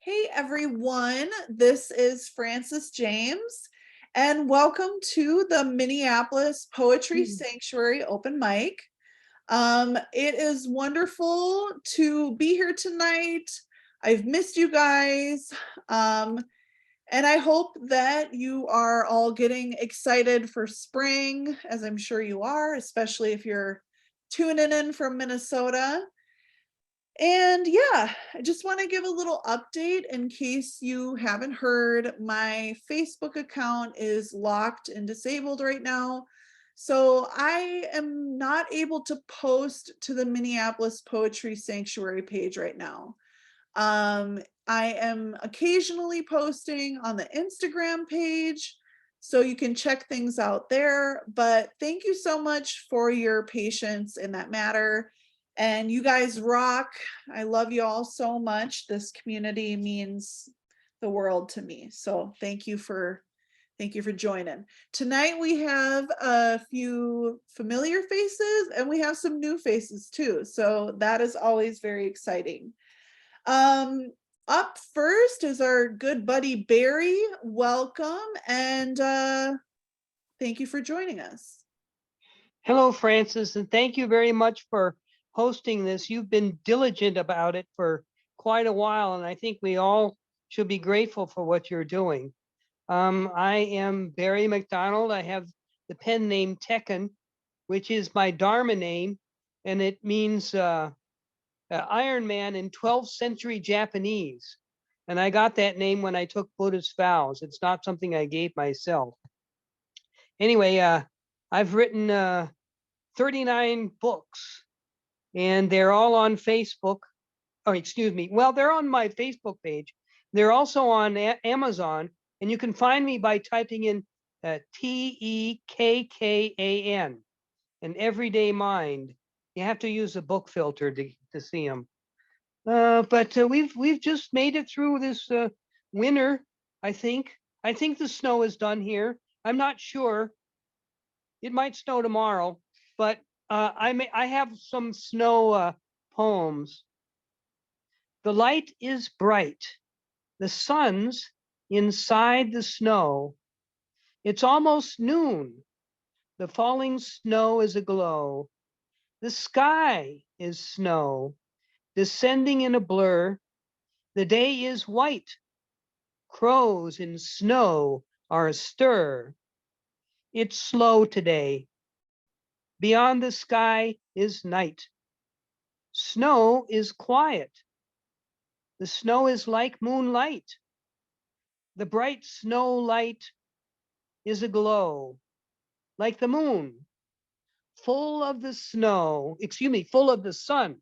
Hey everyone, this is Frances James, and welcome to the Minneapolis Poetry Sanctuary Open Mic. It is wonderful to be here tonight. I've missed you guys, and I hope that you are all getting excited for spring, as I'm sure you are, especially if you're tuning in from Minnesota. And yeah, I just want to give a little update in case you haven't heard. My Facebook account is locked and disabled right now. So I am not able to post to the Minneapolis Poetry Sanctuary page right now. I am occasionally posting on the Instagram page, so you can check things out there. But thank you so much for your patience in that matter. And you guys rock. I love you all so much. This community means the world to me. So thank you for joining. Tonight we have a few familiar faces and we have some new faces too. So that is always very exciting. Up first is our good buddy Barry. Welcome and thank you for joining us. Hello, Frances, and thank you very much for hosting this. You've been diligent about it for quite a while, and I think we all should be grateful for what you're doing. I am Barry MacDonald. I have the pen name Tekken, which is my Dharma name, and it means Iron Man in 12th century Japanese. And I got that name when I took Buddhist vows. It's not something I gave myself. Anyway, I've written 39 books, and they're all on Facebook. Oh, excuse me. Well, they're on my Facebook page. They're also on Amazon, and you can find me by typing in TEKKAN, an everyday mind. You have to use a book filter to see them. But we've just made it through this winter. I think the snow is done here. I'm not sure. It might snow tomorrow, but I have some snow poems. The light is bright. The sun's inside the snow. It's almost noon. The falling snow is aglow. The sky is snow, descending in a blur. The day is white. Crows in snow are astir. It's slow today. Beyond the sky is night. Snow is quiet. The snow is like moonlight. The bright snow light is aglow, like the moon, full of the snow, full of the sun.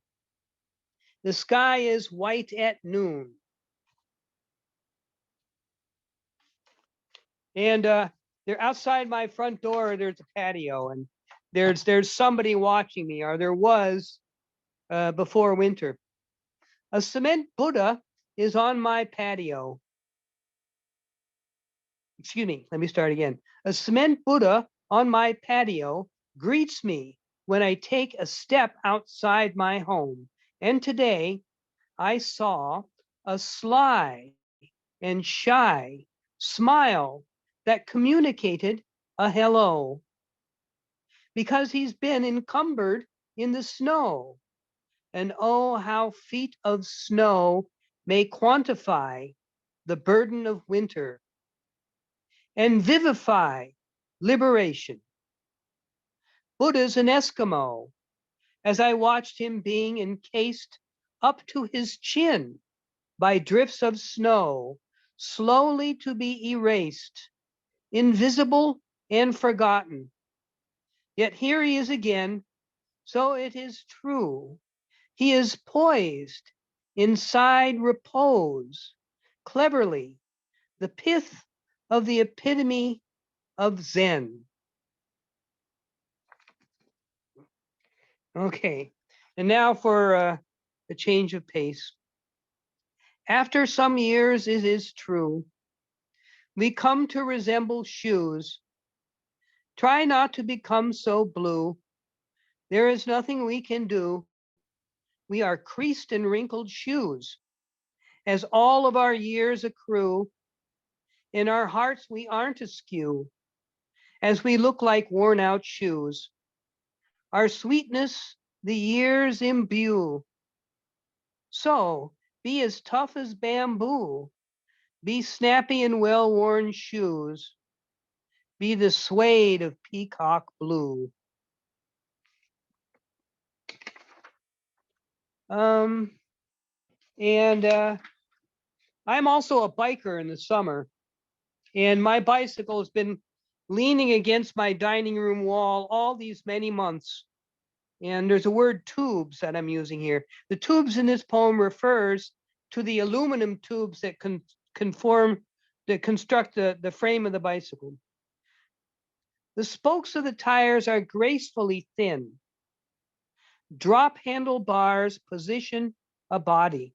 The sky is white at noon. And they're outside my front door. There's a patio, and there's somebody watching me, or there was before winter. A cement Buddha is on my patio. Excuse me, let me start again. A cement Buddha on my patio greets me when I take a step outside my home. And today I saw a sly and shy smile that communicated a hello, because he's been encumbered in the snow. And oh, how feet of snow may quantify the burden of winter and vivify liberation. Buddha's an Eskimo, as I watched him being encased up to his chin by drifts of snow, slowly to be erased, invisible and forgotten. Yet here he is again, so it is true. He is poised inside repose, cleverly, the pith of the epitome of Zen. Okay, and now for a change of pace. After some years, it is true, we come to resemble shoes. Try not to become so blue. There is nothing we can do. We are creased and wrinkled shoes, As all of our years accrue, in our hearts we aren't askew, as we look like worn out shoes. Our sweetness the years imbue. So be as tough as bamboo, be snappy in well-worn shoes, be the suede of peacock blue. And I'm also a biker in the summer, and my bicycle has been leaning against my dining room wall all these many months. And there's a word tubes that I'm using here. The tubes in this poem refers to the aluminum tubes that construct the frame of the bicycle. The spokes of the tires are gracefully thin. Drop handlebars position a body.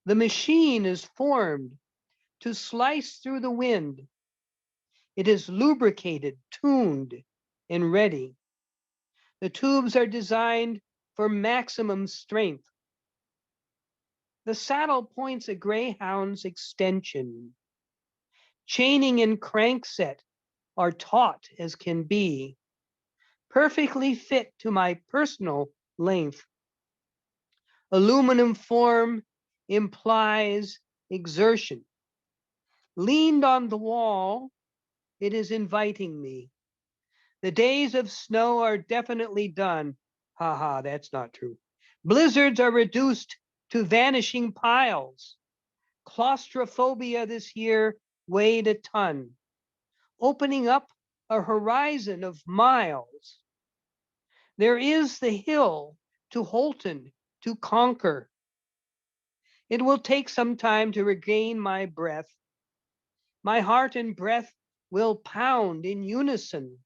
The machine is formed to slice through the wind. It is lubricated, tuned, and ready. The tubes are designed for maximum strength. The saddle points a greyhound's extension. Chaining and crankset are taut as can be, perfectly fit to my personal length. Aluminum form implies exertion. Leaned on the wall, it is inviting me. The days of snow are definitely done. Ha ha, that's not true. Blizzards are reduced to vanishing piles. Claustrophobia this year weighed a ton, opening up a horizon of miles. There is the hill to Holton to conquer. It will take some time to regain my breath. My heart and breath will pound in unison.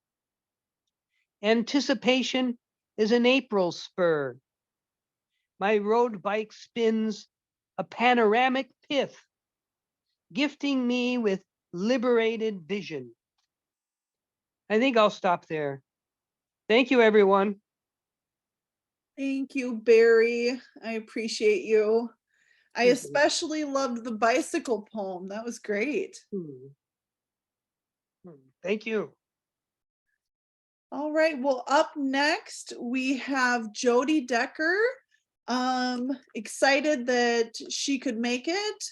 Anticipation is an April spur. My road bike spins a panoramic pith, gifting me with liberated vision. I think I'll stop there. Thank you, everyone. Thank you, Barry. I appreciate you. I Mhm. especially loved the bicycle poem. That was great. Thank you. All right. Well, up next we have Jodi Decker. Excited that she could make it.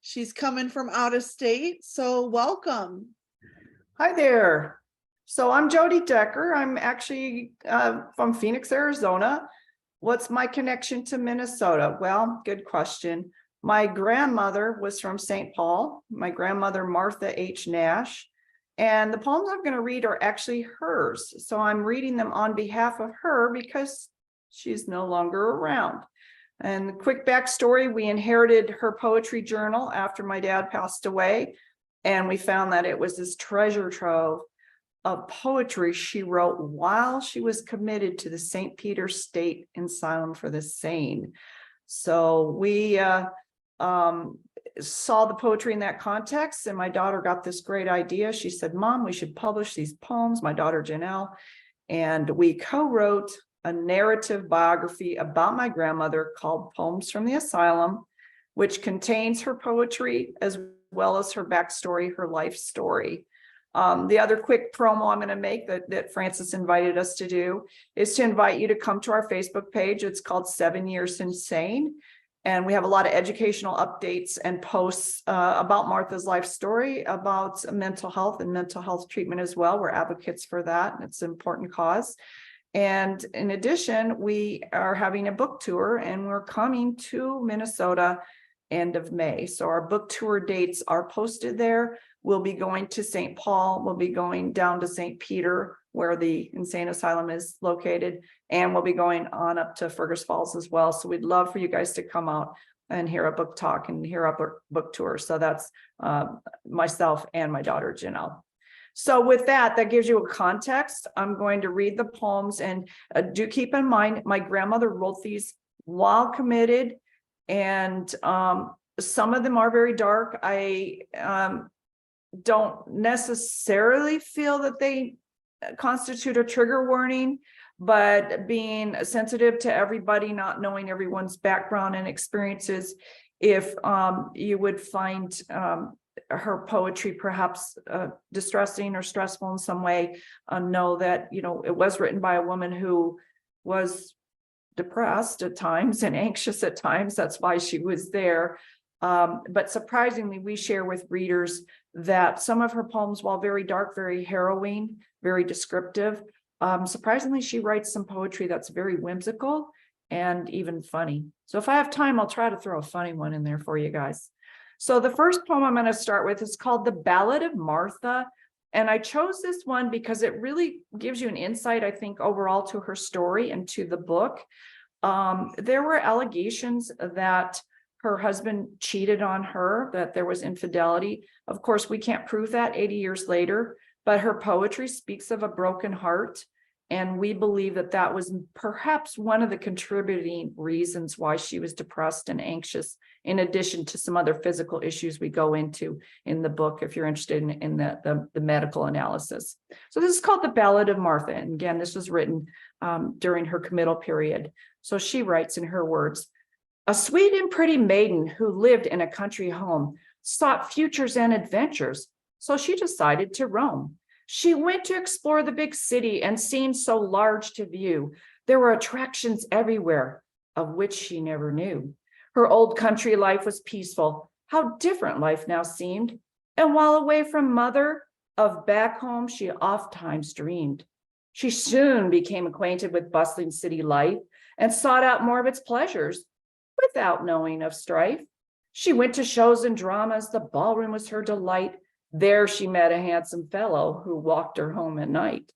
She's coming from out of state, so welcome. Hi there. So I'm Jodi Decker. I'm actually from Phoenix, Arizona. What's my connection to Minnesota? Well, good question. My grandmother was from St. Paul, my grandmother Martha H. Nash. And the poems I'm going to read are actually hers. So I'm reading them on behalf of her because she's no longer around. And the quick backstory, we inherited her poetry journal after my dad passed away. And we found that it was this treasure trove of poetry she wrote while she was committed to the St. Peter State Asylum for the Sane. So we saw the poetry in that context, and my daughter got this great idea. She said, "Mom, we should publish these poems," my daughter Janelle, and we co-wrote a narrative biography about my grandmother called Poems from the Asylum, which contains her poetry as well as her backstory, her life story. The other quick promo I'm going to make that Frances invited us to do is to invite you to come to our Facebook page. It's called 7 Years Insane. And we have a lot of educational updates and posts about Martha's life story, about mental health and mental health treatment as well. We're advocates for that, and it's an important cause. And in addition, we are having a book tour, and we're coming to Minnesota end of May. So our book tour dates are posted there. We'll be going to St. Paul. We'll be going down to St. Peter, where the insane asylum is located. And we'll be going on up to Fergus Falls as well. So we'd love for you guys to come out and hear a book talk and hear a book tour. So that's myself and my daughter, Janelle. So with that gives you a context. I'm going to read the poems, and do keep in mind, my grandmother wrote these while committed, and some of them are very dark. I don't necessarily feel that they constitute a trigger warning, but being sensitive to everybody, not knowing everyone's background and experiences, If you would find her poetry perhaps distressing or stressful in some way, know that, you know, it was written by a woman who was depressed at times and anxious at times. That's why she was there. But surprisingly, we share with readers that some of her poems, while very dark, very harrowing, very descriptive, surprisingly, she writes some poetry that's very whimsical and even funny. So if I have time, I'll try to throw a funny one in there for you guys. So the first poem I'm going to start with is called The Ballad of Martha. And I chose this one because it really gives you an insight, I think, overall to her story and to the book. There were allegations that her husband cheated on her, that there was infidelity. Of course, we can't prove that 80 years later, but her poetry speaks of a broken heart. And we believe that that was perhaps one of the contributing reasons why she was depressed and anxious, in addition to some other physical issues we go into in the book, if you're interested in the medical analysis. So this is called The Ballad of Martha. And again, this was written during her committal period. So she writes in her words, "A sweet and pretty maiden who lived in a country home sought futures and adventures, so she decided to roam. She went to explore the big city and seemed so large to view. There were attractions everywhere, of which she never knew. Her old country life was peaceful. How different life now seemed. And while away from mother, of back home she ofttimes dreamed. She soon became acquainted with bustling city life and sought out more of its pleasures without knowing of strife. She went to shows and dramas. The ballroom was her delight. There she met a handsome fellow who walked her home at night.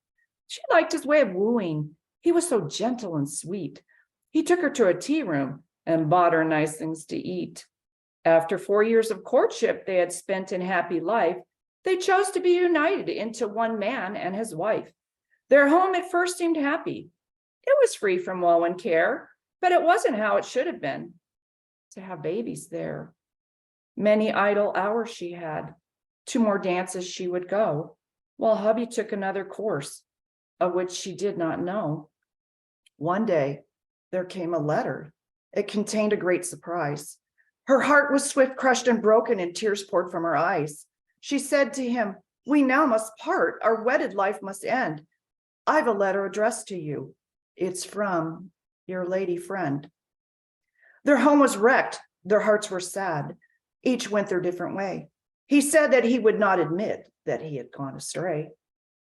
She liked his way of wooing. He was so gentle and sweet. He took her to a tea room and bought her nice things to eat. After 4 years of courtship they had spent in happy life, they chose to be united into one man and his wife. Their home at first seemed happy. It was free from woe and care, but it wasn't how it should have been to have babies there. Many idle hours she had. 2 more dances she would go, while hubby took another course, of which she did not know. One day, there came a letter. It contained a great surprise. Her heart was swift crushed and broken, and tears poured from her eyes. She said to him, "We now must part. Our wedded life must end. I've a letter addressed to you. It's from your lady friend." Their home was wrecked. Their hearts were sad. Each went their different way. He said that he would not admit that he had gone astray.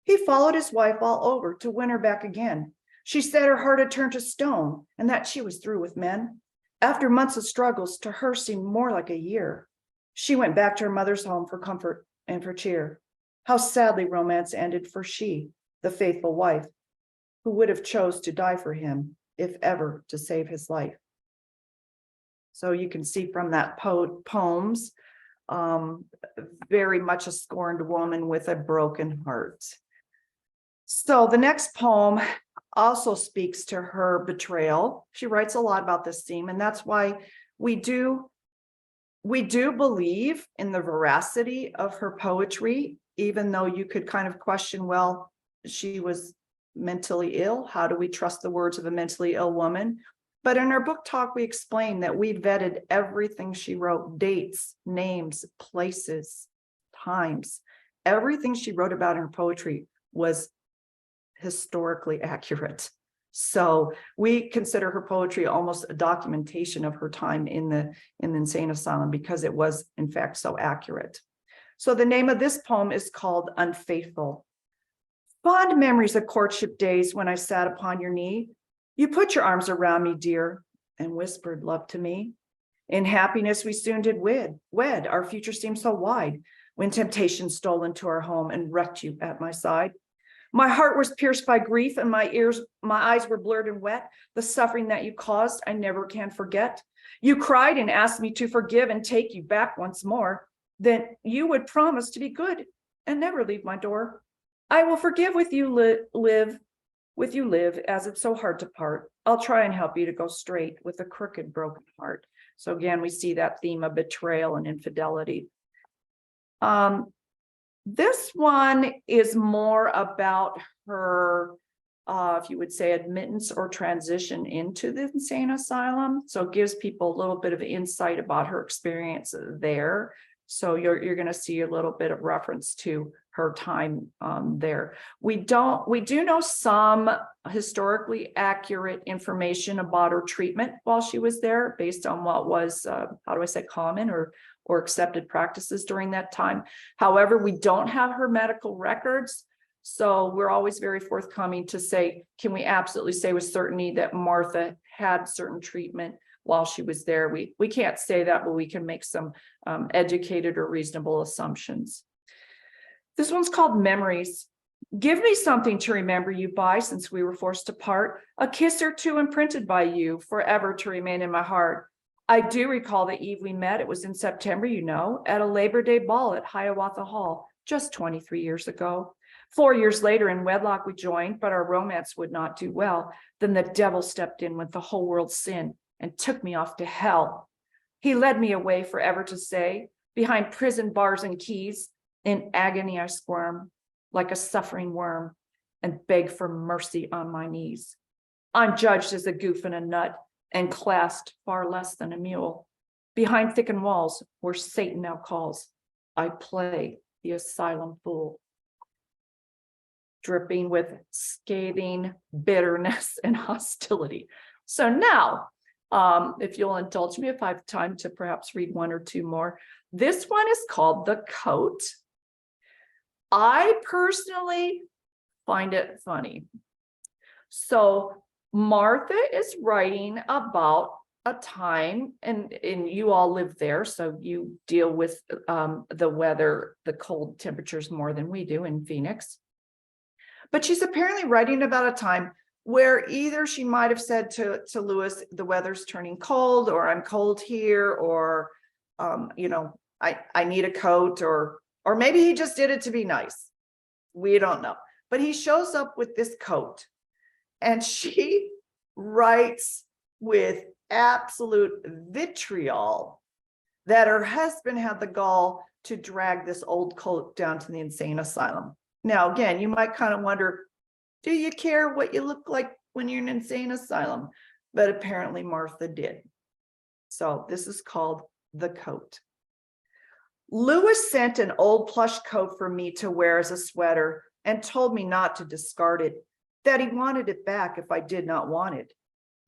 He followed his wife all over to win her back again. She said her heart had turned to stone and that she was through with men. After months of struggles, to her seemed more like a year. She went back to her mother's home for comfort and for cheer. How sadly romance ended for she, the faithful wife, who would have chose to die for him, if ever to save his life. So you can see from that poems, very much a scorned woman with a broken heart. So the next poem also speaks to her betrayal. She writes a lot about this theme, and that's why we do believe in the veracity of her poetry, even though you could kind of question, well, she was mentally ill. How do we trust the words of a mentally ill woman? But in our book talk, we explained that we vetted everything she wrote, dates, names, places, times. Everything she wrote about in her poetry was historically accurate. So we consider her poetry almost a documentation of her time in the insane asylum, because it was in fact so accurate. So the name of this poem is called Unfaithful. Fond memories of courtship days when I sat upon your knee. You put your arms around me, dear, and whispered love to me. In happiness we soon did wed. Our future seemed so wide when temptation stole into our home and wrecked you at my side. My heart was pierced by grief and my eyes were blurred and wet. The suffering that you caused, I never can forget. You cried and asked me to forgive and take you back once more. Then you would promise to be good and never leave my door. I will forgive with you live, as it's so hard to part. I'll try and help you to go straight with a crooked, broken heart. So again, we see that theme of betrayal and infidelity. This one is more about her if you would say, admittance or transition into the insane asylum. So it gives people a little bit of insight about her experience there. So you're going to see a little bit of reference to her time there. We do know some historically accurate information about her treatment while she was there, based on what was, how do I say, common or accepted practices during that time. However, we don't have her medical records. So we're always very forthcoming to say, can we absolutely say with certainty that Martha had certain treatment while she was there? We can't say that, but we can make some educated or reasonable assumptions. This one's called Memories. Give me something to remember you by, since we were forced to part. A kiss or two imprinted by you, forever to remain in my heart. I do recall the eve we met. It was in September, you know, at a Labor Day ball at Hiawatha Hall, just 23 years ago. 4 years later in wedlock we joined, but our romance would not do well. Then the devil stepped in with the whole world's sin and took me off to hell. He led me away forever to say, behind prison bars and keys. In agony I squirm like a suffering worm and beg for mercy on my knees. I'm judged as a goof and a nut and classed far less than a mule. Behind thickened walls where Satan now calls, I play the asylum fool. Dripping with scathing bitterness and hostility. So now, if you'll indulge me, if I have time to perhaps read one or two more. This one is called The Coat. I personally find it funny. So Martha is writing about a time, and you all live there, so you deal with the weather, the cold temperatures more than we do in Phoenix. But she's apparently writing about a time where either she might have said to Lewis, the weather's turning cold, or I'm cold here, or you know, I need a coat, or maybe he just did it to be nice. We don't know. But he shows up with this coat, and she writes with absolute vitriol that her husband had the gall to drag this old coat down to the insane asylum. Now, again, you might kind of wonder, do you care what you look like when you're in an insane asylum? But apparently Martha did. So this is called The Coat. Lewis sent an old plush coat for me to wear as a sweater and told me not to discard it, that he wanted it back if I did not want it.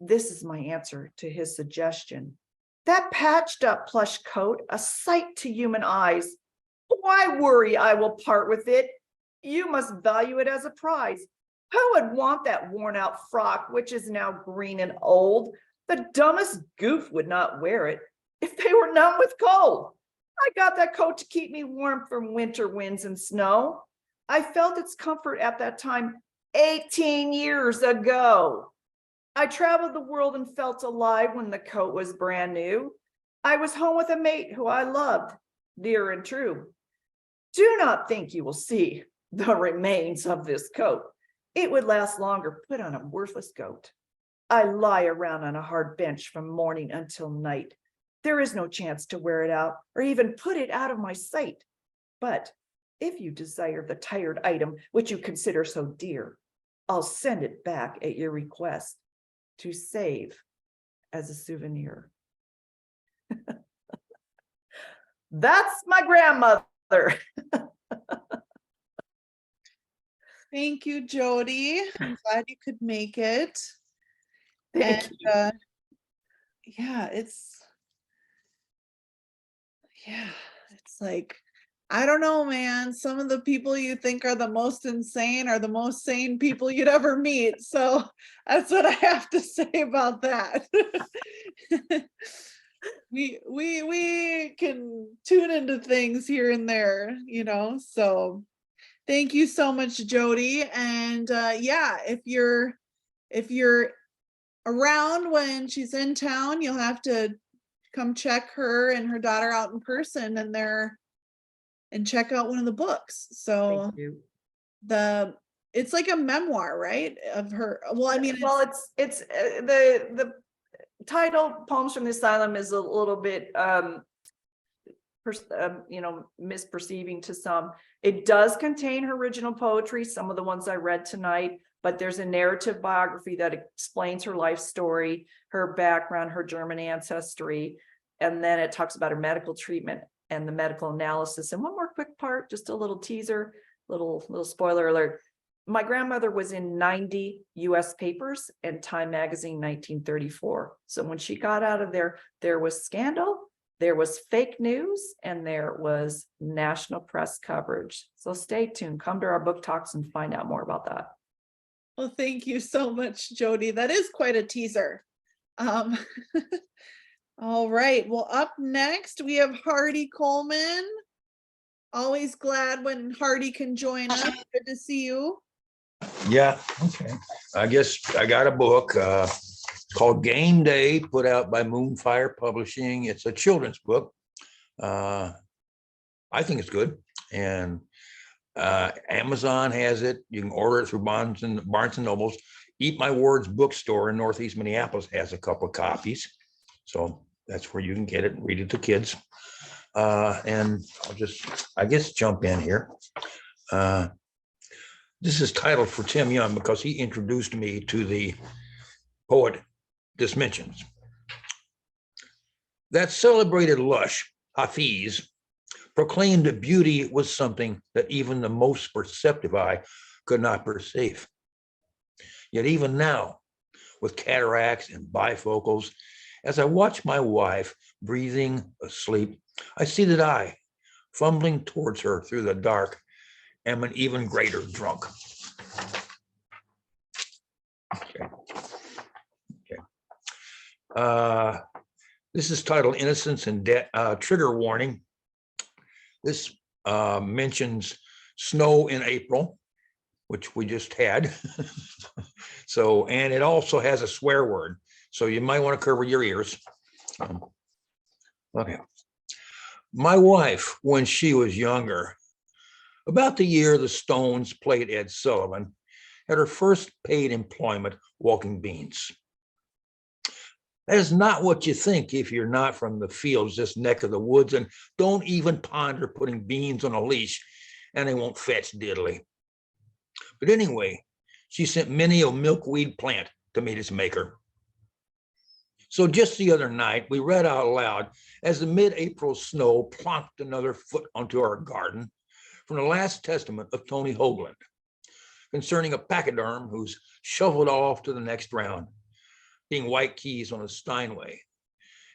This is my answer to his suggestion. That patched up plush coat, a sight to human eyes. Why worry? I will part with it. You must value it as a prize. Who would want that worn out frock, which is now green and old? The dumbest goof would not wear it if they were numb with cold. I got that coat to keep me warm from winter winds and snow. I felt its comfort at that time 18 years ago. I traveled the world and felt alive when the coat was brand new. I was home with a mate who I loved, dear and true. Do not think you will see the remains of this coat. It would last longer put on a worthless goat. I lie around on a hard bench from morning until night. There is no chance to wear it out or even put it out of my sight. But if you desire the tired item which you consider so dear, I'll send it back at your request to save as a souvenir. That's my grandmother. Thank you, Jodi. I'm glad you could make it. Thank you. Yeah, it's like, I don't know, man. Some of the people you think are the most insane are the most sane people you'd ever meet. So that's what I have to say about that. we can tune into things here and there, you know. So thank you so much, Jodi. And yeah, if you're around when she's in town, you'll have to come check her and her daughter out in person, and check out one of the books. So Thank you. it's like a memoir, right? Of her. Well, I mean, well, it's the title Poems from the Asylum is a little bit you know, misperceiving to some. It does contain her original poetry, some of the ones I read tonight, but there's a narrative biography that explains her life story, her background, her German ancestry, and then it talks about her medical treatment and the medical analysis. And one more quick part, just a little teaser, little spoiler alert. My grandmother was in 90 US papers and Time magazine 1934. So when she got out of there, there was scandal, there was fake news, and there was national press coverage. So stay tuned, come to our book talks and find out more about that. Well, thank you so much, Jodi. That is quite a teaser. All right. Well, up next, we have Hardy Coleman. Always glad when Hardy can join us. Good to see you. Yeah, okay. I guess I got a book called Game Day, put out by Moonfire Publishing. It's a children's book. I think it's good. And Amazon has it. You can order it through Barnes and Nobles. Eat My Words bookstore in Northeast Minneapolis has a couple of copies. So that's where you can get it and read it to kids. And I'll just, I guess, jump in here. This is titled for Tim Young because he introduced me to the poet Dismensions. That celebrated lush, Hafiz, proclaimed that beauty was something that even the most perceptive eye could not perceive. Yet even now, with cataracts and bifocals, as I watch my wife breathing asleep, I see that I, fumbling towards her through the dark, am an even greater drunk. Okay. This is titled Innocence and Debt. Trigger warning. This mentions snow in April, which we just had. So, and it also has a swear word. So you might want to cover your ears. Okay. My wife, when she was younger, about the year the Stones played Ed Sullivan, had her first paid employment walking beans. That is not what you think if you're not from the fields, this neck of the woods, and don't even ponder putting beans on a leash and they won't fetch diddly. But anyway, she sent many a milkweed plant to meet its maker. So just the other night, we read out loud as the mid-April snow plonked another foot onto our garden from the last testament of Tony Hoagland concerning a pachyderm who's shoveled off to the next round, being white keys on a Steinway,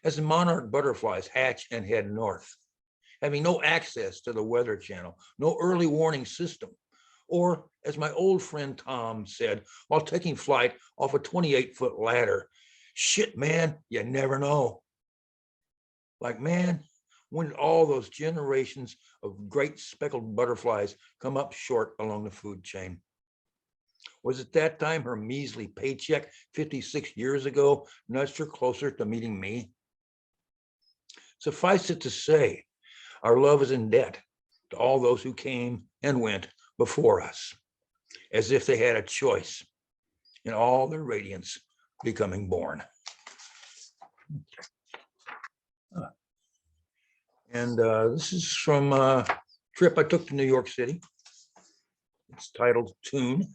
as the monarch butterflies hatch and head north, having no access to the Weather Channel, no early warning system, or as my old friend Tom said while taking flight off a 28-foot ladder, shit, man, you never know. Like, man, when did all those generations of great speckled butterflies come up short along the food chain? Was it that time her measly paycheck 56 years ago nudged her closer to meeting me? Suffice it to say, our love is in debt to all those who came and went before us, as if they had a choice in all their radiance becoming born. And this is from a trip I took to New York City. It's titled Tune.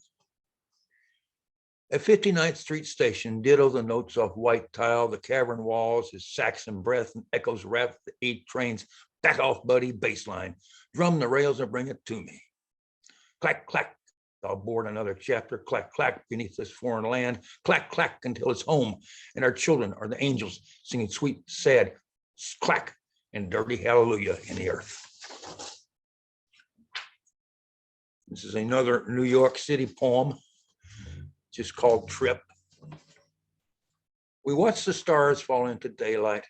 At 59th Street Station, ditto the notes off white tile, the cavern walls, his Saxon breath and echoes wrap the 8 trains, back off, buddy, baseline, drum the rails and bring it to me. Clack, clack, I'll board another chapter, clack, clack, beneath this foreign land, clack, clack, until it's home, and our children are the angels singing sweet, sad, clack, and dirty hallelujah in the earth. This is another New York City poem, just called Trip. We watch the stars fall into daylight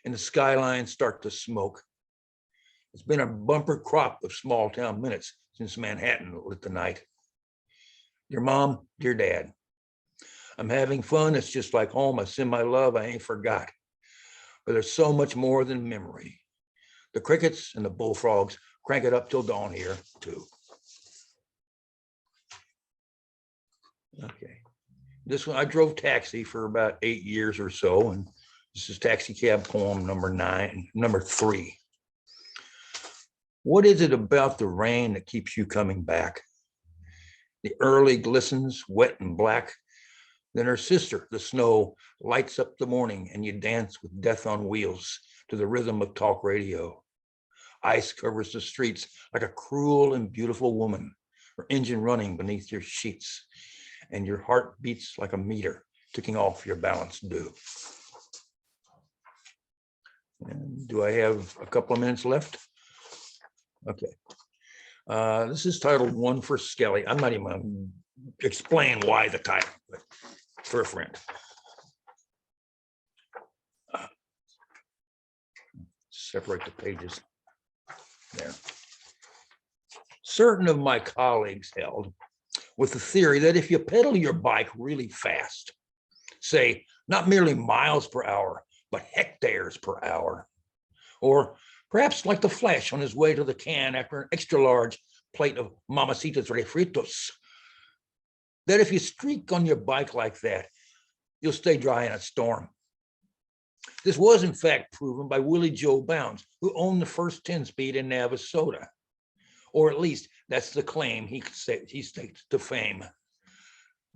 and the skyline start to smoke. It's been a bumper crop of small town minutes since Manhattan lit the night. Dear Mom, dear Dad, I'm having fun. It's just like home. I send my love. I ain't forgot. But there's so much more than memory. The crickets and the bullfrogs crank it up till dawn here too. Okay. This one, I drove taxi for about 8 years or so, and this is taxi cab poem number 3. What is it about the rain that keeps you coming back? The early glistens, wet and black. Then her sister, the snow, lights up the morning, and you dance with death on wheels to the rhythm of talk radio. Ice covers the streets like a cruel and beautiful woman, her engine running beneath your sheets, and your heart beats like a meter ticking off your balance due. And do I have a couple of minutes left? Okay. This is titled One for Skelly. I'm not even going to explain why the title, but for a friend. Separate the pages there. Certain of my colleagues held with the theory that if you pedal your bike really fast, say not merely miles per hour, but hectares per hour, or perhaps like the Flash on his way to the can after an extra large plate of Mamacita's refritos, that if you streak on your bike like that, you'll stay dry in a storm. This was in fact proven by Willie Joe Bounds, who owned the first 10-speed in Navasota, or at least that's the claim he staked to fame.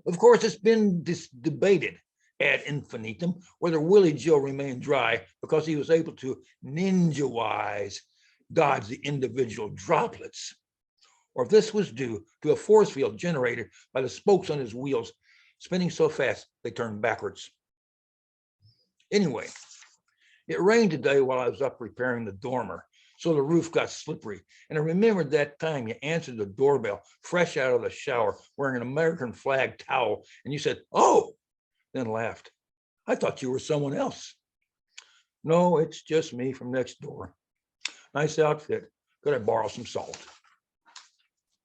Of course, it's been debated ad infinitum whether Willie Joe remained dry because he was able to ninja-wise dodge the individual droplets, or if this was due to a force field generated by the spokes on his wheels spinning so fast they turned backwards. Anyway, it rained today while I was up repairing the dormer, so the roof got slippery. And I remembered that time you answered the doorbell fresh out of the shower wearing an American flag towel, and you said, "Oh," then laughed. I thought you were someone else. No, it's just me from next door. Nice outfit. Could I borrow some salt?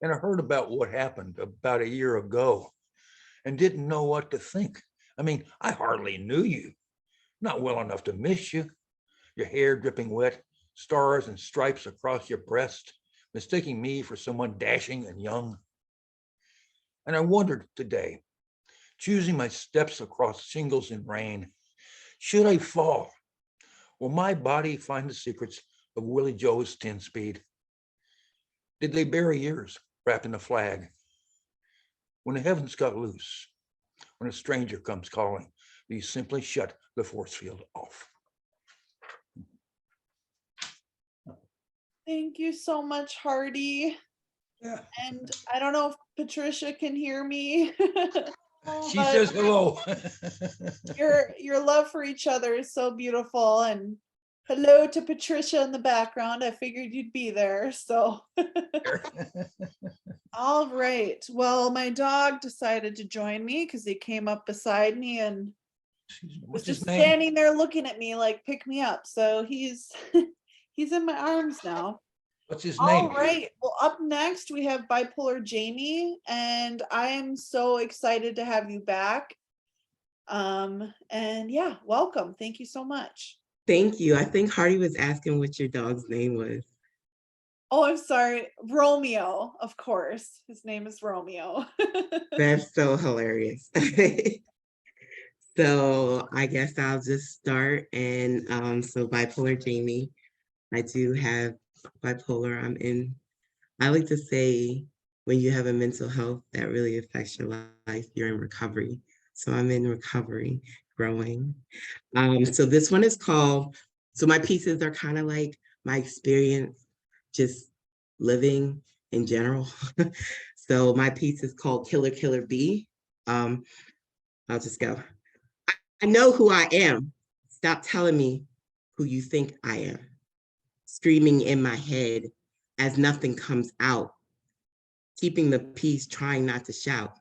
And I heard about what happened about a year ago and didn't know what to think. I mean, I hardly knew you. Not well enough to miss you. Your hair dripping wet, stars and stripes across your breast, mistaking me for someone dashing and young. And I wondered today, choosing my steps across shingles in rain, should I fall? Will my body find the secrets of Willie Joe's 10-speed? Did they bury yours wrapped in a flag? When the heavens got loose, when a stranger comes calling, do you simply shut the force field off? Thank you so much, Hardy. Yeah. And I don't know if Patricia can hear me. She but says hello. your love for each other is so beautiful. And hello to Patricia in the background. I figured you'd be there. So all right. Well, my dog decided to join me because he came up beside me and was What's just his name? standing there looking at me like, pick me up. So he's he's in my arms now. What's his All name? right. Well, up next we have Bipolar Jamey, and I am so excited to have you back. And yeah, welcome. Thank you so much. Thank you. I think Hardy was asking what your dog's name was. Oh, I'm sorry. Romeo, of course. His name is Romeo. That's so hilarious. So I guess I'll just start. And so Bipolar Jamey, I do have bipolar. I like to say when you have a mental health that really affects your life, you're in recovery. So I'm in recovery, growing. So this one is called, so my pieces are kind of like my experience, just living in general. So my piece is called Killer Killer Bee. I'll just go. I know who I am. Stop telling me who you think I am. Screaming in my head as nothing comes out. Keeping the peace, trying not to shout.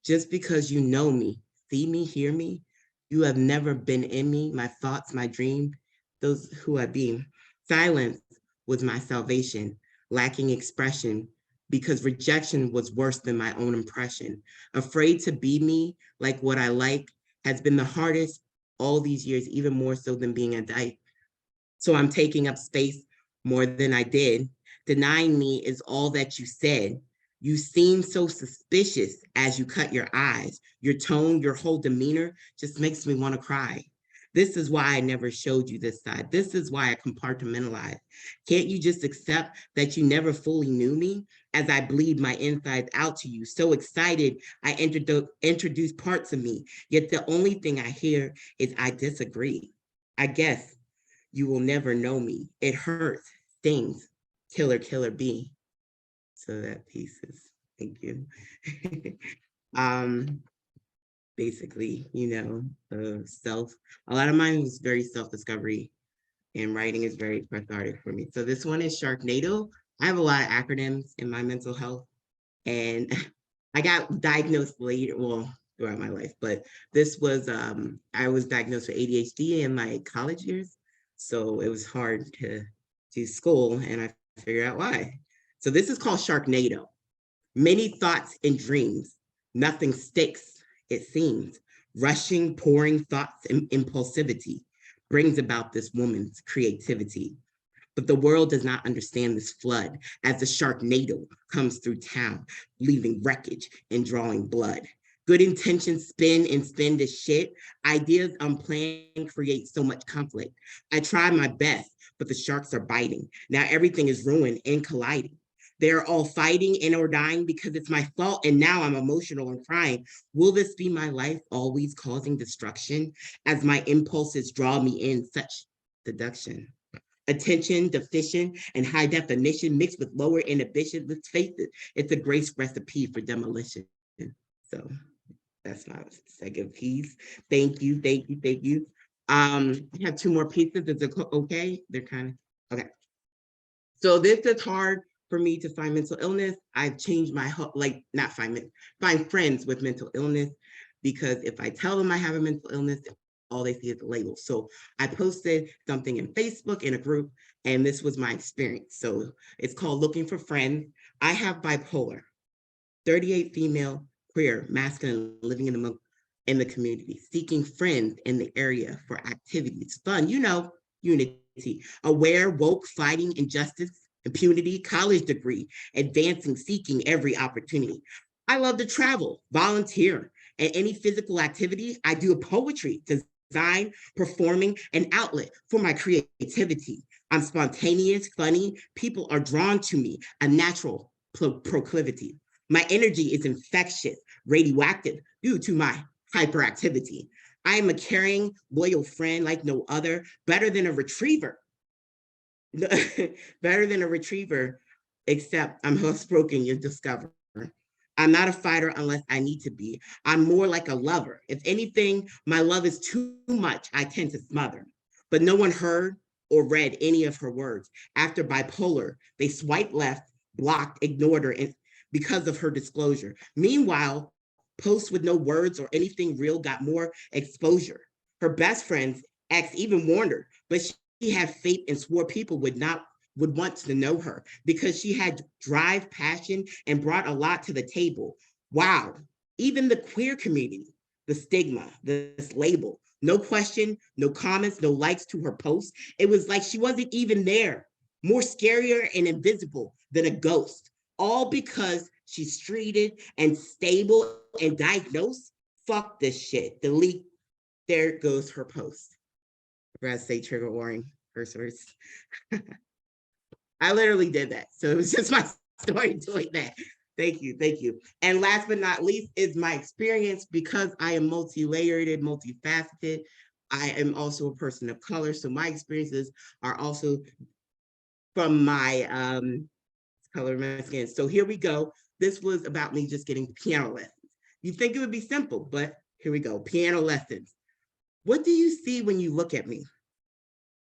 Just because you know me, see me, hear me, you have never been in me, my thoughts, my dream, those who I be. Silence was my salvation, lacking expression, because rejection was worse than my own impression. Afraid to be me, like what I like, has been the hardest all these years, even more so than being a dyke. So I'm taking up space more than I did. Denying me is all that you said. You seem so suspicious as you cut your eyes. Your tone, your whole demeanor just makes me want to cry. This is why I never showed you this side. This is why I compartmentalized. Can't you just accept that you never fully knew me as I bleed my insides out to you? So excited, I introduce parts of me, yet the only thing I hear is I disagree. I guess you will never know me. It hurts, stings, killer, killer bee. So that piece is, thank you. Basically, a lot of mine was very self-discovery, and writing is very cathartic for me. So this one is Sharknado. I have a lot of acronyms in my mental health, and I got diagnosed later, well, throughout my life, but this was, I was diagnosed with ADHD in my college years. So it was hard to do school, and I figured out why. So this is called Sharknado. Many thoughts and dreams, nothing sticks, it seems. Rushing, pouring thoughts and impulsivity brings about this woman's creativity. But the world does not understand this flood as the Sharknado comes through town, leaving wreckage and drawing blood. Good intentions spin and spin to shit. Ideas unplanned create so much conflict. I try my best, but the sharks are biting. Now everything is ruined and colliding. They're all fighting and or dying because it's my fault, and now I'm emotional and crying. Will this be my life, always causing destruction as my impulses draw me in such seduction? Attention deficient and high definition mixed with lower inhibition. Let's face it, it's a great recipe for demolition. So that's my second piece. Thank you, thank you, thank you. I have two more pieces. Is it okay? They're kind of, okay. So this is hard for me to find mental illness. I've changed my, find friends with mental illness, because if I tell them I have a mental illness, all they see is the label. So I posted something in Facebook in a group, and this was my experience. So it's called Looking for Friends. I have bipolar, 38 female, queer, masculine, living in the community, seeking friends in the area for activities, fun, unity, aware, woke, fighting injustice, impunity, college degree, advancing, seeking every opportunity. I love to travel, volunteer, and any physical activity. I do poetry, design, performing, an outlet for my creativity. I'm spontaneous, funny. People are drawn to me, a natural proclivity. My energy is infectious, radioactive due to my hyperactivity. I am a caring, loyal friend like no other, better than a retriever. Better than a retriever, except I'm housebroken, you discover. I'm not a fighter unless I need to be. I'm more like a lover. If anything, my love is too much, I tend to smother. But no one heard or read any of her words. After bipolar, they swiped left, blocked, ignored her because of her disclosure. Meanwhile, posts with no words or anything real got more exposure. Her best friend's ex even warned her, but she had faith and swore people would want to know her because she had drive, passion, and brought a lot to the table. Wow, even the queer community, the stigma, this label, no question, no comments, no likes to her posts. It was like she wasn't even there, more scarier and invisible than a ghost, all because she's treated and stable and diagnosed. Fuck this shit, delete, there goes her post. I forgot to say trigger warning, curse words. I literally did that. So it was just my story doing that. Thank you, thank you. And last but not least is my experience, because I am multi-layered and multifaceted. I am also a person of color. So my experiences are also from my color of my skin. So here we go. This was about me just getting piano lessons. You think it would be simple, but here we go, piano lessons. What do you see when you look at me?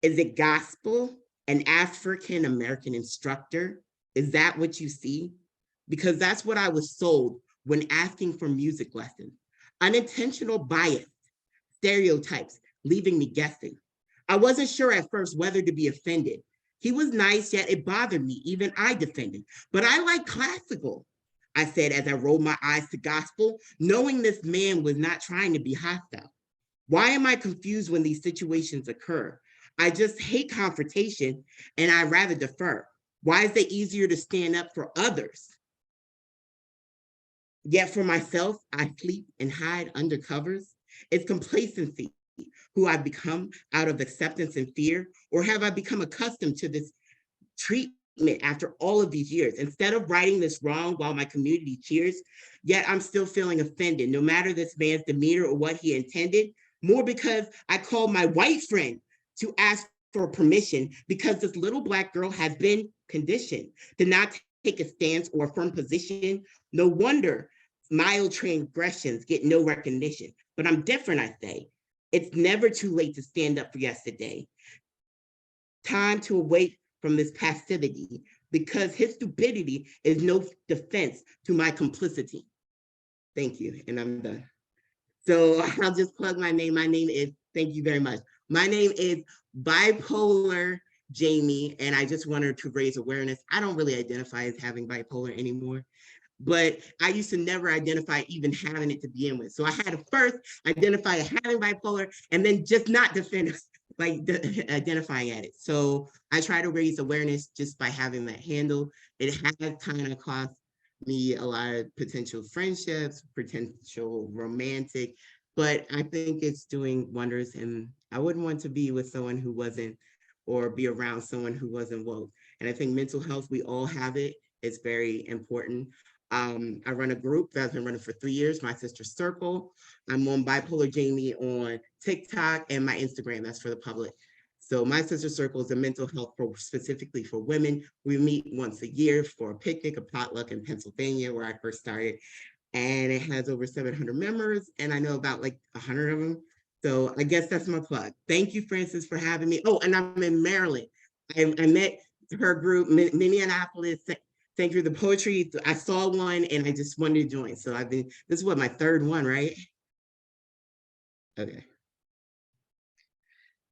Is it gospel, an African-American instructor? Is that what you see? Because that's what I was sold when asking for music lessons. Unintentional bias, stereotypes, leaving me guessing. I wasn't sure at first whether to be offended. He was nice, yet it bothered me, even I defended. But I like classical, I said as I rolled my eyes to gospel, knowing this man was not trying to be hostile. Why am I confused when these situations occur? I just hate confrontation and I'd rather defer. Why is it easier to stand up for others? Yet for myself, I sleep and hide under covers. It's complacency. who I've become out of acceptance and fear? Or have I become accustomed to this treatment after all of these years? Instead of righting this wrong while my community cheers, yet I'm still feeling offended, no matter this man's demeanor or what he intended, more because I called my white friend to ask for permission because this little Black girl has been conditioned to not take a stance or a firm position. No wonder mild transgressions get no recognition. But I'm different, I say. It's never too late to stand up for yesterday. Time to awake from this passivity, because his stupidity is no defense to my complicity. Thank you, and I'm done. So I'll just plug my name. My name is, thank you very much. My name is Bipolar Jamey, and I just wanted to raise awareness. I don't really identify as having bipolar anymore, but I used to never identify even having it to begin with. So I had to first identify as having bipolar and then just not defend like identifying at it. So I try to raise awareness just by having that handle. It has kind of cost me a lot of potential friendships, potential romantic, but I think it's doing wonders, and I wouldn't want to be with someone who wasn't, or be around someone who wasn't woke. And I think mental health, we all have it. It's very important. I run a group that's been running for 3 years, My Sister Circle. I'm on Bipolar Jamey on TikTok and my Instagram, that's for the public. So My Sister Circle is a mental health specifically for women. We meet once a year for a picnic, a potluck in Pennsylvania, where I first started. And it has over 700 members, and I know about like 100 of them. So I guess that's my plug. Thank you, Francis, for having me. Oh, and I'm in Maryland. I met her group, Minneapolis. Thank you for the poetry. I saw one and I just wanted to join. So this is what, my third one, right? Okay.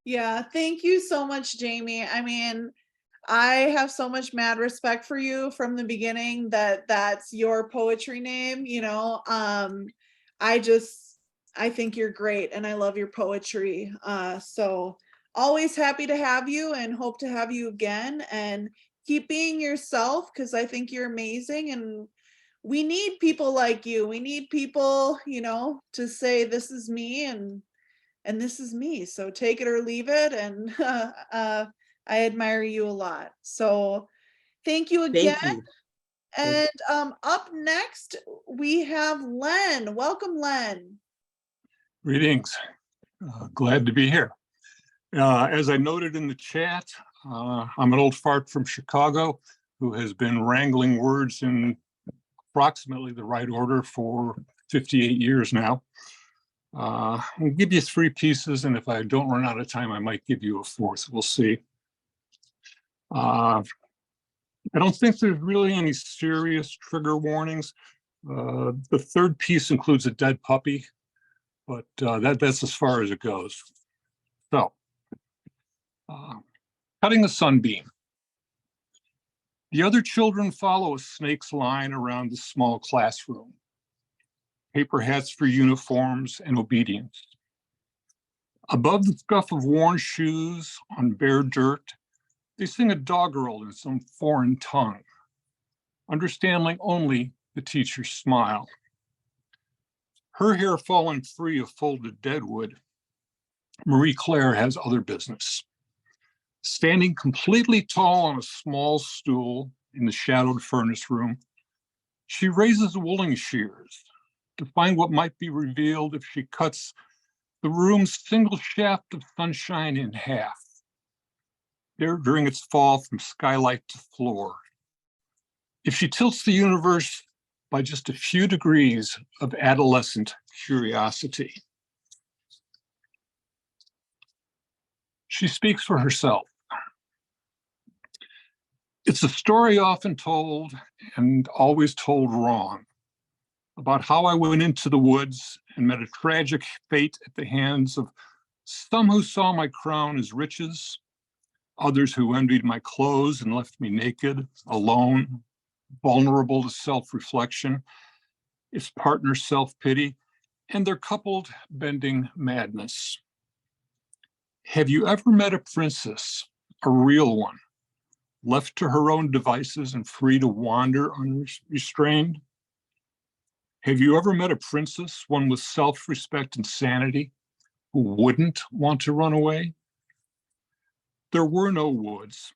Yeah, thank you so much, Jamey. I mean, I have so much mad respect for you from the beginning that that's your poetry name, you know. I think you're great and I love your poetry. So always happy to have you and hope to have you again, and keep being yourself, because I think you're amazing, and we need people like you. We need people, you know, to say this is me and this is me. So take it or leave it. And I admire you a lot. So thank you again. Thank you. And up next, we have Lundh. Welcome, Lundh. Greetings. Glad to be here. As I noted in the chat, I'm an old fart from Chicago who has been wrangling words in approximately the right order for 58 years now. I'll give you 3 pieces, and if I don't run out of time, I might give you a 4th. We'll see. I don't think there's really any serious trigger warnings. The 3rd piece includes a dead puppy, but that's as far as it goes. So, cutting a sunbeam. The other children follow a snake's line around the small classroom. Paper hats for uniforms and obedience. Above the scuff of worn shoes on bare dirt, they sing a doggerel in some foreign tongue, understanding only the teacher's smile. Her hair falling free of folded deadwood, Marie Claire has other business. Standing completely tall on a small stool in the shadowed furnace room, she raises wooling shears to find what might be revealed if she cuts the room's single shaft of sunshine in half, there during its fall from skylight to floor. If she tilts the universe by just a few degrees of adolescent curiosity. She speaks for herself. It's a story often told and always told wrong about how I went into the woods and met a tragic fate at the hands of some who saw my crown as riches, others who envied my clothes and left me naked, alone, vulnerable to self-reflection, its partner self-pity, and their coupled bending madness. Have you ever met a princess, a real one, left to her own devices and free to wander unrestrained? Have you ever met a princess, one with self-respect and sanity, who wouldn't want to run away. There were no woods.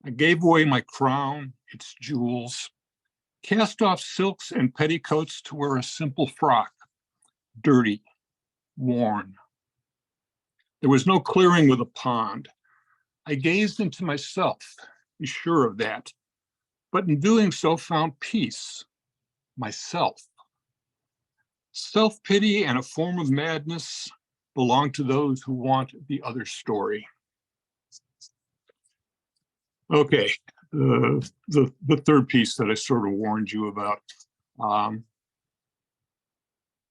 I gave away my crown, its jewels, cast off silks and petticoats to wear a simple frock, dirty, worn. There was no clearing with a pond. I gazed into myself, be sure of that, but in doing so found peace, myself. Self-pity and a form of madness belong to those who want the other story. Okay, the third piece that I sort of warned you about.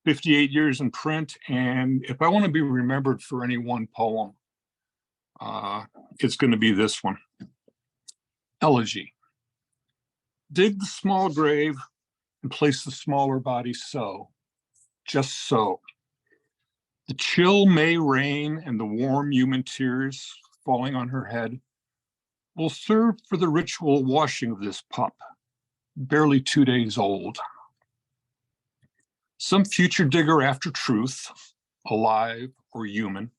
58 years in print, and if I want to be remembered for any one poem, it's going to be this one. Elegy. Dig the small grave and place the smaller body so, just so. The chill May rain and the warm human tears falling on her head will serve for the ritual washing of this pup, barely 2 days old. Some future digger after truth, alive or human,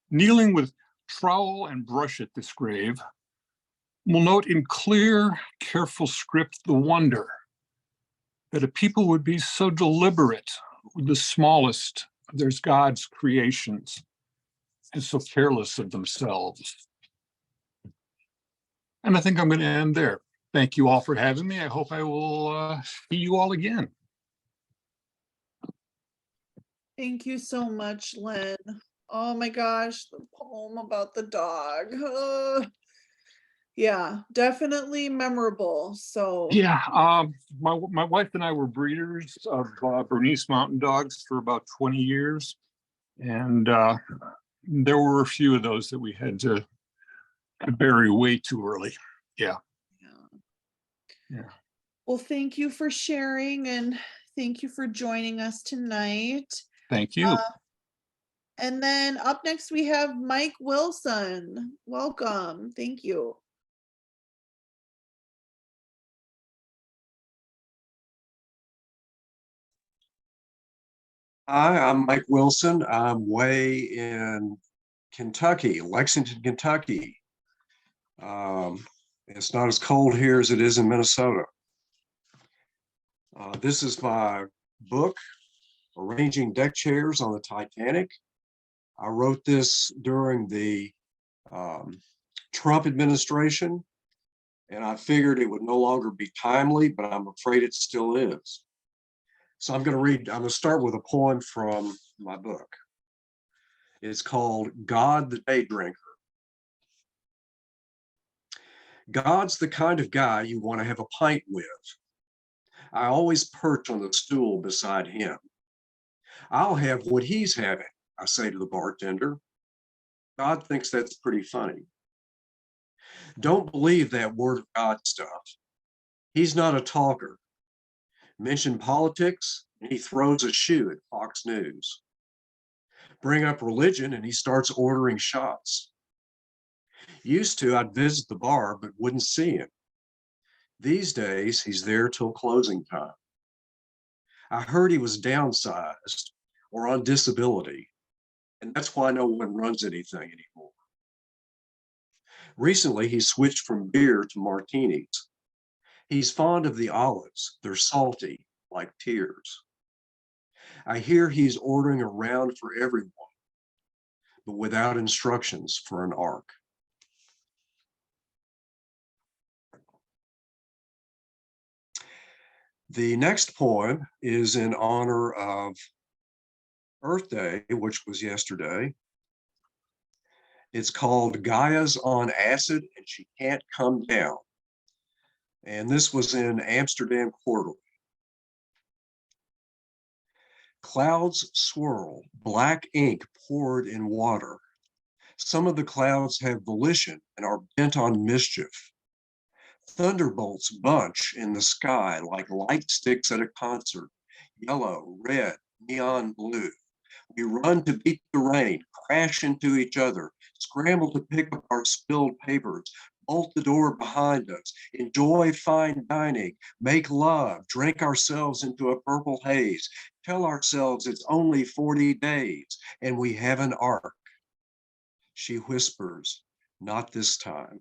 kneeling with trowel and brush at this grave, will note in clear, careful script the wonder that a people would be so deliberate with the smallest of their God's creations and so careless of themselves. And I think I'm going to end there. Thank you all for having me. I hope I will see you all again. Thank you so much, Lynn. Oh my gosh, the poem about the dog. Yeah, definitely memorable. So Yeah, my wife and I were breeders of Bernese Mountain Dogs for about 20 years. And there were a few of those that we had to bury way too early. Yeah. Yeah. Well, thank you for sharing and thank you for joining us tonight. Thank you. And then up next we have Mike Wilson. Welcome. Thank you. Hi, I'm Mike Wilson. I'm way in Kentucky, Lexington, Kentucky. It's not as cold here as it is in Minnesota. This is my book, Arranging Deck Chairs on the Titanic. I wrote this during the Trump administration, and I figured it would no longer be timely, but I'm afraid it still is. So I'm going to start with a poem from my book. It's called God the Day Drinker. God's the kind of guy you want to have a pint with. I always perch on the stool beside him. I'll have what he's having, I say to the bartender. God thinks that's pretty funny. Don't believe that word of God stuff. He's not a talker. Mention politics, and he throws a shoe at Fox News. Bring up religion, and he starts ordering shots. Used to, I'd visit the bar, but wouldn't see him. These days, he's there till closing time. I heard he was downsized or on disability, and that's why no one runs anything anymore. Recently, he switched from beer to martinis. He's fond of the olives. They're salty, like tears. I hear he's ordering a round for everyone, but without instructions for an arc. The next poem is in honor of Earth Day, which was yesterday. It's called Gaia's on Acid and She Can't Come Down. And this was in Amsterdam Quarterly. Clouds swirl, black ink poured in water. Some of the clouds have volition and are bent on mischief. Thunderbolts bunch in the sky like light sticks at a concert, yellow, red, neon blue. We run to beat the rain, crash into each other, scramble to pick up our spilled papers, bolt the door behind us, enjoy fine dining, make love, drink ourselves into a purple haze, Tell ourselves it's only 40 days and we have an ark. She whispers, not this time.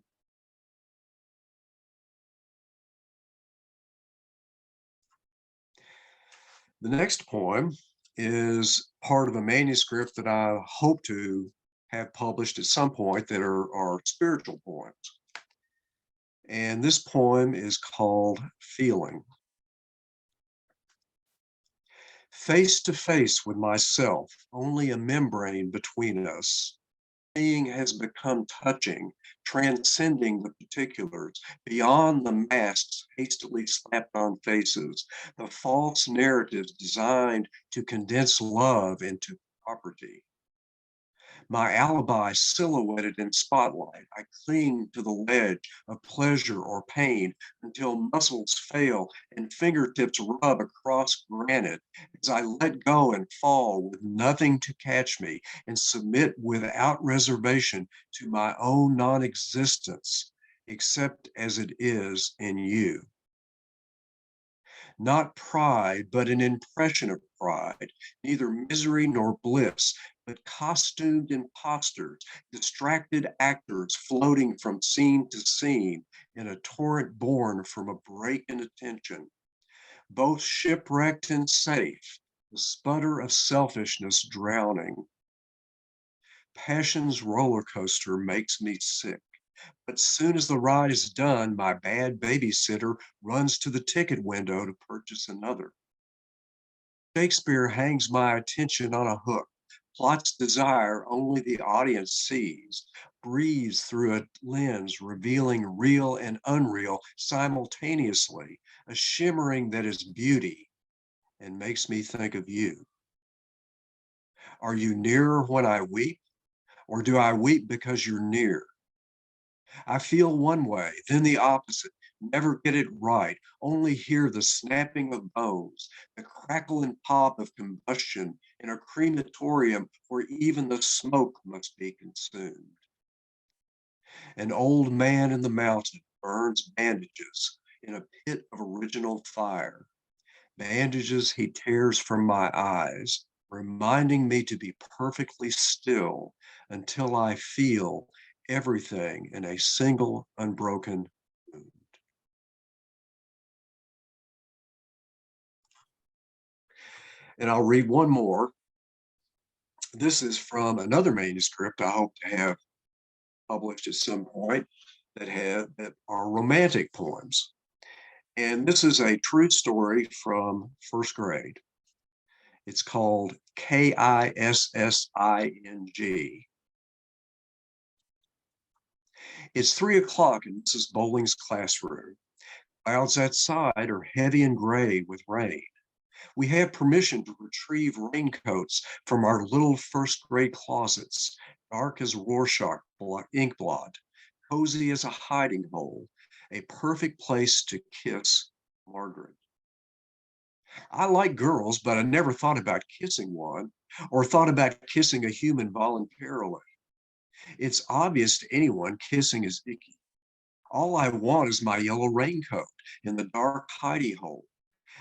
The next poem is part of a manuscript that I hope to have published at some point that are spiritual poems. And this poem is called Feeling. Face to face with myself, only a membrane between us. Seeing has become touching, transcending the particulars, beyond the masks hastily slapped on faces, the false narratives designed to condense love into property. My alibi silhouetted in spotlight, I cling to the ledge of pleasure or pain until muscles fail and fingertips rub across granite as I let go and fall with nothing to catch me and submit without reservation to my own non-existence, except as it is in you. Not pride, but an impression of pride, neither misery nor bliss, but costumed imposters, distracted actors floating from scene to scene in a torrent born from a break in attention. Both shipwrecked and safe, the sputter of selfishness drowning. Passion's roller coaster makes me sick. But soon as the ride is done, my bad babysitter runs to the ticket window to purchase another. Shakespeare hangs my attention on a hook, plots desire only the audience sees, breathes through a lens revealing real and unreal simultaneously, a shimmering that is beauty and makes me think of you. Are you nearer when I weep, or do I weep because you're near? I feel one way, then the opposite, never get it right, only hear the snapping of bones, the crackle and pop of combustion in a crematorium where even the smoke must be consumed. An old man in the mountain burns bandages in a pit of original fire, bandages he tears from my eyes, reminding me to be perfectly still until I feel everything in a single unbroken wound. And I'll read one more. This is from another manuscript I hope to have published at some point that are romantic poems. And this is a true story from first grade. It's called Kissing. It's 3 o'clock in Mrs. Bowling's classroom. Clouds outside are heavy and gray with rain. We have permission to retrieve raincoats from our little first grade closets, dark as Rorschach ink blot, cozy as a hiding hole, a perfect place to kiss Margaret. I like girls, but I never thought about kissing one or thought about kissing a human voluntarily. It's obvious to anyone kissing is icky. All I want is my yellow raincoat in the dark hidey hole.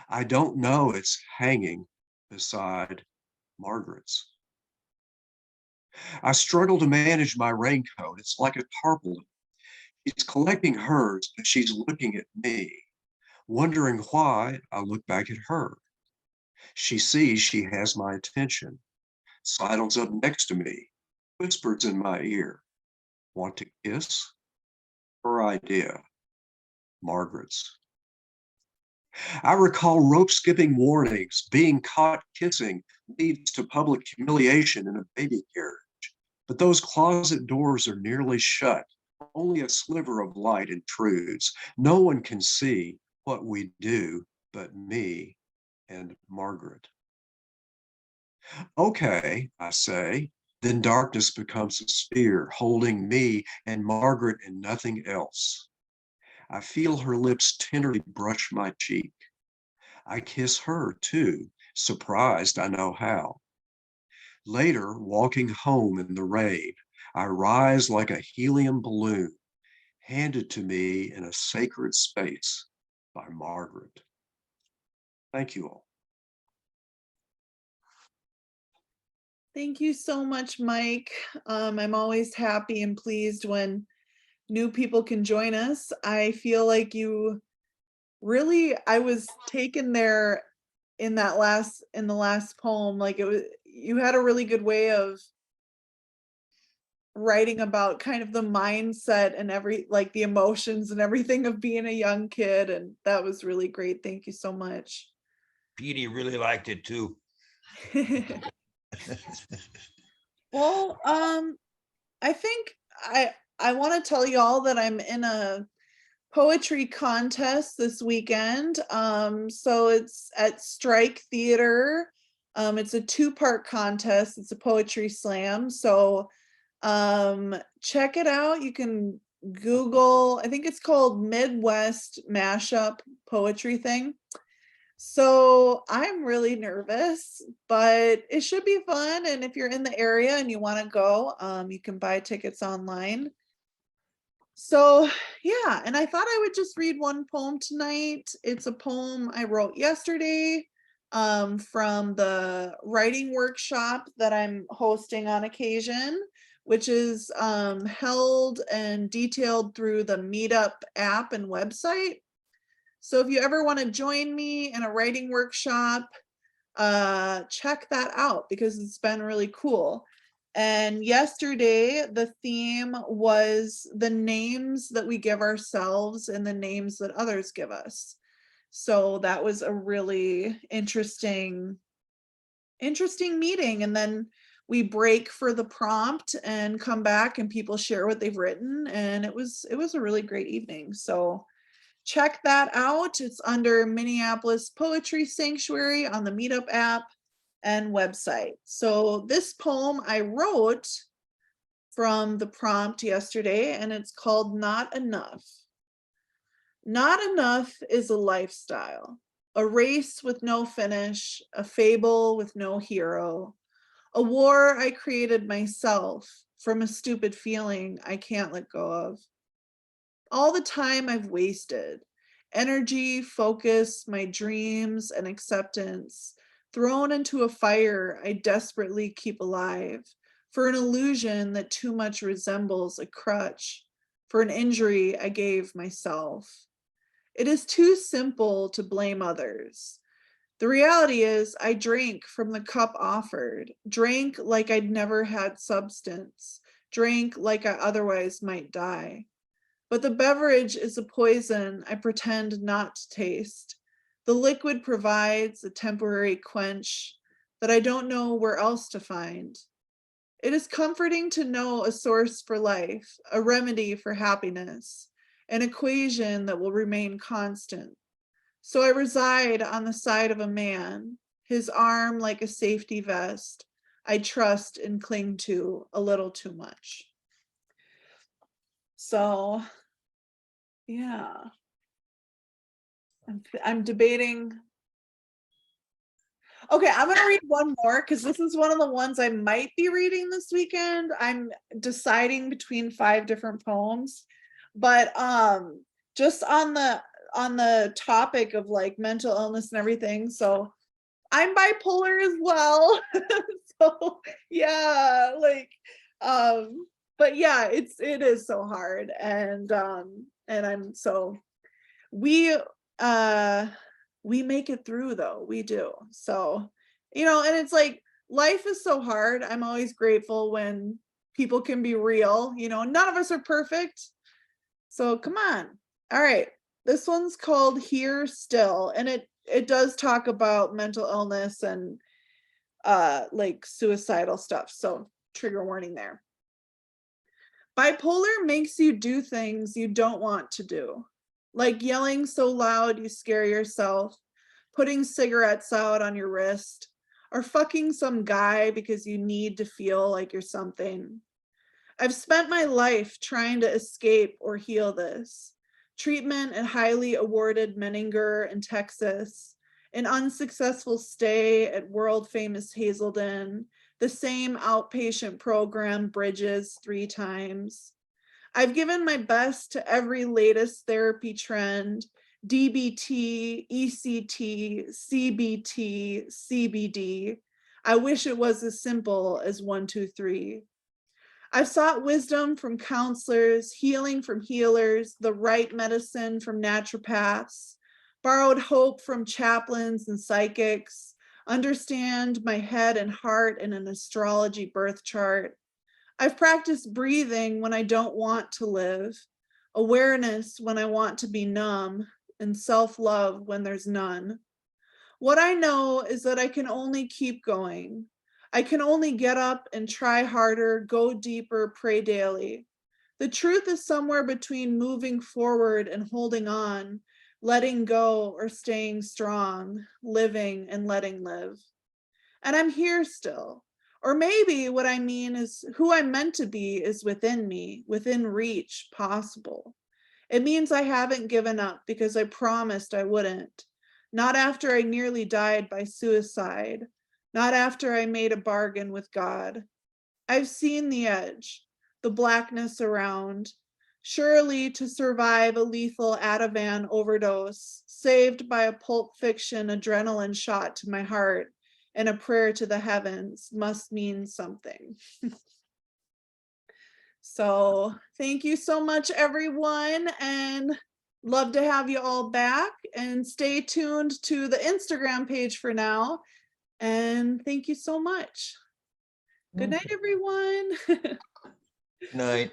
I don't know it's hanging beside Margaret's. I struggle to manage my raincoat. It's like a tarpaulin. She's collecting hers, but she's looking at me, wondering why I look back at her. She sees she has my attention, sidles up next to me, whispers in my ear, "Want to kiss?" Her idea, Margaret's. I recall rope skipping warnings. Being caught kissing leads to public humiliation in a baby carriage. But those closet doors are nearly shut. Only a sliver of light intrudes. No one can see what we do but me and Margaret. Okay, I say, then darkness becomes a sphere holding me and Margaret and nothing else. I feel her lips tenderly brush my cheek. I kiss her too, surprised I know how. Later, walking home in the rain, I rise like a helium balloon, handed to me in a sacred space by Margaret. Thank you all. Thank you so much, Mike. I'm always happy and pleased when new people can join us. I feel like you really, I was taken there in the last poem. Like you had a really good way of writing about kind of the mindset and like the emotions and everything of being a young kid. And that was really great. Thank you so much. Petey really liked it too. Well, I think I want to tell y'all that I'm in a poetry contest this weekend. So it's at Strike Theater. It's a 2-part contest. It's a poetry slam. So check it out. You can Google, I think it's called Midwest Mashup Poetry Thing. So I'm really nervous, but it should be fun. And if you're in the area and you want to go, you can buy tickets online. So yeah, and I thought I would just read one poem tonight. It's a poem I wrote yesterday from the writing workshop that I'm hosting on occasion, which is held and detailed through the Meetup app and website. So if you ever want to join me in a writing workshop, check that out because it's been really cool. And yesterday, the theme was the names that we give ourselves and the names that others give us. So that was a really interesting meeting. And then we break for the prompt and come back and people share what they've written. And it was a really great evening. So check that out. It's under Minneapolis Poetry Sanctuary on the Meetup app and website. So this poem I wrote from the prompt yesterday, and it's called Not Enough. Not enough is a lifestyle, a race with no finish, a fable with no hero, a war I created myself from a stupid feeling I can't let go of. All the time I've wasted, energy, focus, my dreams, and acceptance, thrown into a fire I desperately keep alive, for an illusion that too much resembles a crutch, for an injury I gave myself. It is too simple to blame others. The reality is, I drank from the cup offered, drank like I'd never had substance, drank like I otherwise might die. But the beverage is a poison I pretend not to taste. The liquid provides a temporary quench that I don't know where else to find. It is comforting to know a source for life, a remedy for happiness, an equation that will remain constant. So I reside on the side of a man, his arm like a safety vest I trust and cling to a little too much. So, yeah, I'm debating. Okay, I'm gonna read one more because this is one of the ones I might be reading this weekend. I'm deciding between 5 different poems, but just on the topic of like mental illness and everything. So I'm bipolar as well. So yeah, like but yeah, it is so hard. And I'm so we make it through though. We do. So, and it's like life is so hard. I'm always grateful when people can be real. None of us are perfect. So come on. All right. This one's called Here Still, and it does talk about mental illness and like suicidal stuff. So trigger warning there. Bipolar makes you do things you don't want to do, like yelling so loud you scare yourself, putting cigarettes out on your wrist, or fucking some guy because you need to feel like you're something. I've spent my life trying to escape or heal this. Treatment at highly awarded Menninger in Texas, an unsuccessful stay at world famous Hazelden, the same outpatient program Bridges 3 times. I've given my best to every latest therapy trend, DBT, ECT, CBT, CBD. I wish it was as simple as 1, 2, 3. I've sought wisdom from counselors, healing from healers, the right medicine from naturopaths, borrowed hope from chaplains and psychics, understand my head and heart in an astrology birth chart. I've practiced breathing when I don't want to live, awareness when I want to be numb, and self-love when there's none. What I know is that I can only keep going. I can only get up and try harder, go deeper, pray daily. The truth is somewhere between moving forward and holding on, letting go or staying strong, living and letting live. And I'm here still. Or maybe what I mean is who I'm meant to be is within me, within reach, possible. It means I haven't given up because I promised I wouldn't. Not after I nearly died by suicide. Not after I made a bargain with God. I've seen the edge, the blackness around. Surely to survive a lethal Ativan overdose, saved by a Pulp Fiction adrenaline shot to my heart and a prayer to the heavens must mean something. So thank you so much, everyone, and love to have you all back, and stay tuned to the Instagram page for now. And thank you so much. Good night, everyone. Night.